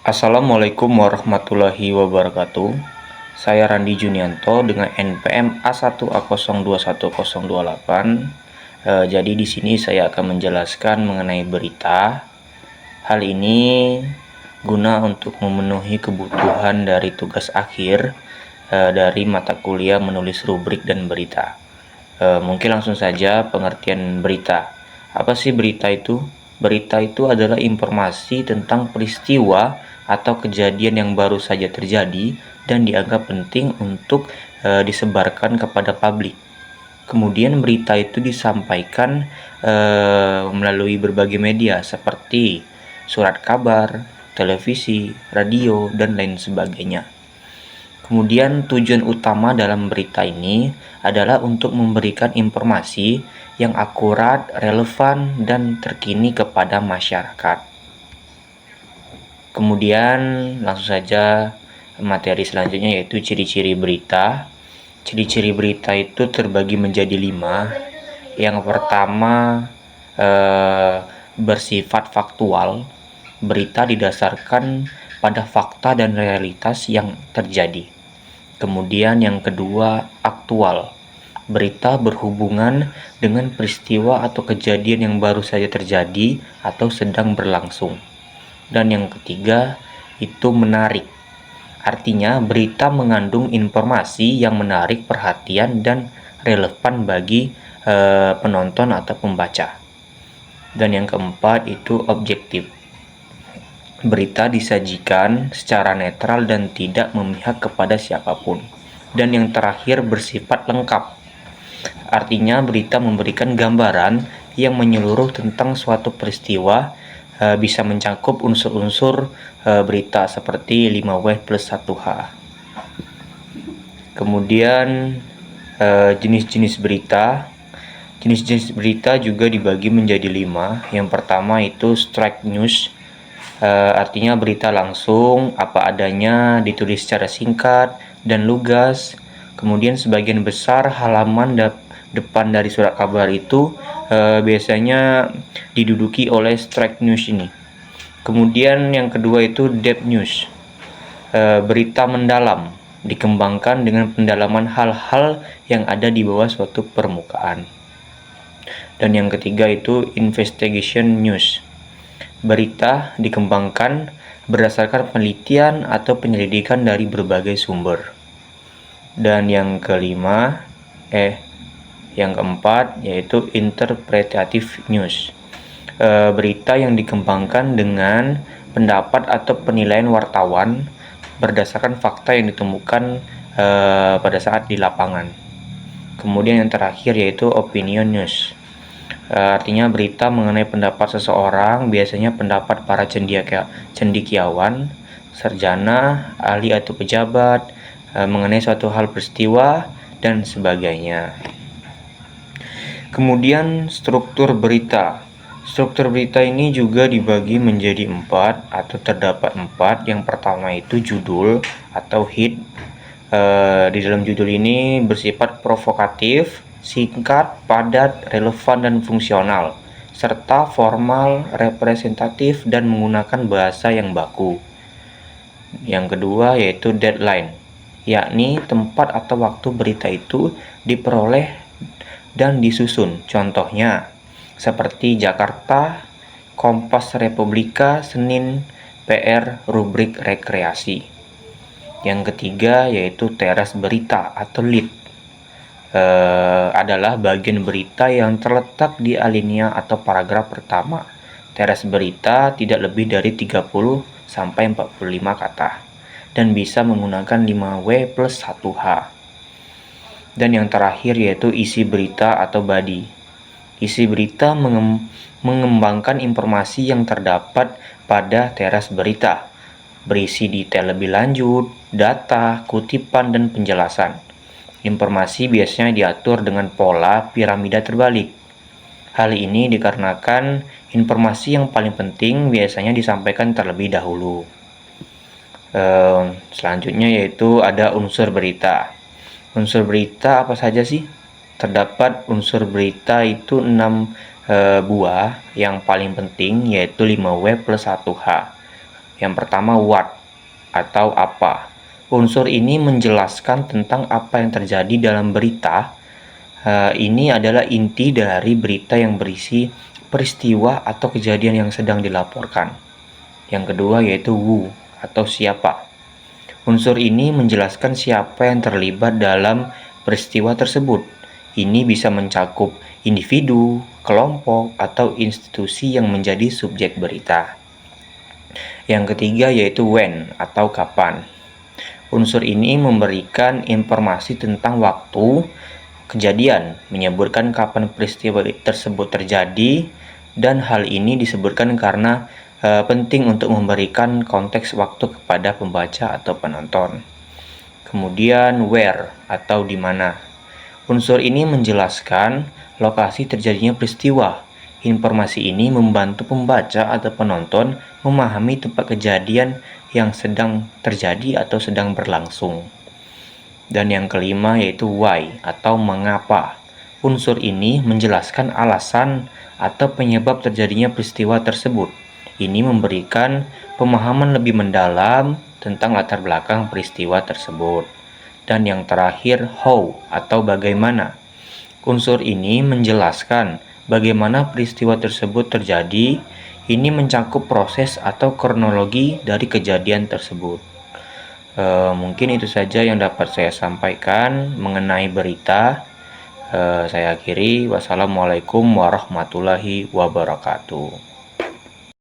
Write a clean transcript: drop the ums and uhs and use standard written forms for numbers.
Assalamualaikum warahmatullahi wabarakatuh. Saya Randi Junianto dengan NPM A1A021028. Jadi di sini saya akan menjelaskan mengenai berita. Hal ini guna untuk memenuhi kebutuhan dari tugas akhir dari mata kuliah menulis rubrik dan berita. Mungkin langsung saja pengertian berita. Apa sih berita itu? Berita itu adalah informasi tentang peristiwa atau kejadian yang baru saja terjadi dan dianggap penting untuk disebarkan kepada publik. Kemudian berita itu disampaikan melalui berbagai media seperti surat kabar, televisi, radio, dan lain sebagainya. Kemudian tujuan utama dalam berita ini adalah untuk memberikan informasi yang akurat, relevan, dan terkini kepada masyarakat. Kemudian langsung saja materi selanjutnya, yaitu ciri-ciri berita. Ciri-ciri berita itu terbagi menjadi 5. Yang pertama, bersifat faktual. Berita didasarkan pada fakta dan realitas yang terjadi. Kemudian yang kedua, aktual. Berita berhubungan dengan peristiwa atau kejadian yang baru saja terjadi atau sedang berlangsung. Dan yang ketiga, itu menarik. Artinya berita mengandung informasi yang menarik perhatian dan relevan bagi penonton atau pembaca. Dan yang keempat, itu objektif. Berita disajikan secara netral dan tidak memihak kepada siapapun. Dan yang terakhir, bersifat lengkap. Artinya berita memberikan gambaran yang menyeluruh tentang suatu peristiwa, bisa mencakup unsur-unsur berita seperti 5W+1H. Kemudian jenis-jenis berita. Jenis-jenis berita juga dibagi menjadi 5. Yang pertama itu straight news. Artinya berita langsung, apa adanya, ditulis secara singkat dan lugas. Kemudian sebagian besar halaman depan dari surat kabar itu biasanya diduduki oleh straight news ini. Kemudian yang kedua itu depth news. Berita mendalam, dikembangkan dengan pendalaman hal-hal yang ada di bawah suatu permukaan. Dan yang ketiga itu investigation news. Berita dikembangkan berdasarkan penelitian atau penyelidikan dari berbagai sumber. Dan yang keempat yaitu interpretative news. Berita yang dikembangkan dengan pendapat atau penilaian wartawan berdasarkan fakta yang ditemukan pada saat di lapangan. Kemudian yang terakhir yaitu opinion news. Artinya berita mengenai pendapat seseorang, biasanya pendapat para cendekiawan, sarjana, ahli atau pejabat mengenai suatu hal peristiwa dan sebagainya. Kemudian struktur berita. Struktur berita ini juga dibagi menjadi 4 atau terdapat 4. Yang pertama itu judul atau head. Di dalam judul ini bersifat provokatif, singkat, padat, relevan, dan fungsional, serta formal, representatif, dan menggunakan bahasa yang baku. Yang kedua yaitu deadline, yakni tempat atau waktu berita itu diperoleh dan disusun. Contohnya seperti Jakarta, Kompas Republika, Senin, PR, rubrik rekreasi. Yang ketiga yaitu teras berita atau lead. Adalah bagian berita yang terletak di alinea atau paragraf pertama. Teras berita tidak lebih dari 30 sampai 45 kata dan bisa menggunakan 5W+1H. Dan yang terakhir yaitu isi berita atau body. Isi berita mengembangkan informasi yang terdapat pada teras berita, berisi detail lebih lanjut, data, kutipan, dan penjelasan. Informasi biasanya diatur dengan pola piramida terbalik. Hal ini dikarenakan informasi yang paling penting biasanya disampaikan terlebih dahulu. Selanjutnya yaitu ada unsur berita. Unsur berita apa saja sih? Terdapat unsur berita itu 6 buah yang paling penting, yaitu 5W+1H. Yang pertama, what atau apa. Unsur ini menjelaskan tentang apa yang terjadi dalam berita. Ini adalah inti dari berita yang berisi peristiwa atau kejadian yang sedang dilaporkan. Yang kedua yaitu who atau siapa. Unsur ini menjelaskan siapa yang terlibat dalam peristiwa tersebut. Ini bisa mencakup individu, kelompok, atau institusi yang menjadi subjek berita. Yang ketiga yaitu when atau kapan. Unsur ini memberikan informasi tentang waktu kejadian, menyebutkan kapan peristiwa tersebut terjadi, dan hal ini disebutkan karena penting untuk memberikan konteks waktu kepada pembaca atau penonton. Kemudian where atau di mana. Unsur ini menjelaskan lokasi terjadinya peristiwa. Informasi ini membantu pembaca atau penonton memahami tempat kejadian yang sedang terjadi atau sedang berlangsung. Dan yang kelima yaitu why atau mengapa. Unsur ini menjelaskan alasan atau penyebab terjadinya peristiwa tersebut. Ini memberikan pemahaman lebih mendalam tentang latar belakang peristiwa tersebut. Dan yang terakhir, how atau bagaimana. Unsur ini menjelaskan bagaimana peristiwa tersebut terjadi. Ini mencakup proses atau kronologi dari kejadian tersebut. Mungkin itu saja yang dapat saya sampaikan mengenai berita. Saya akhiri. Wassalamualaikum warahmatullahi wabarakatuh.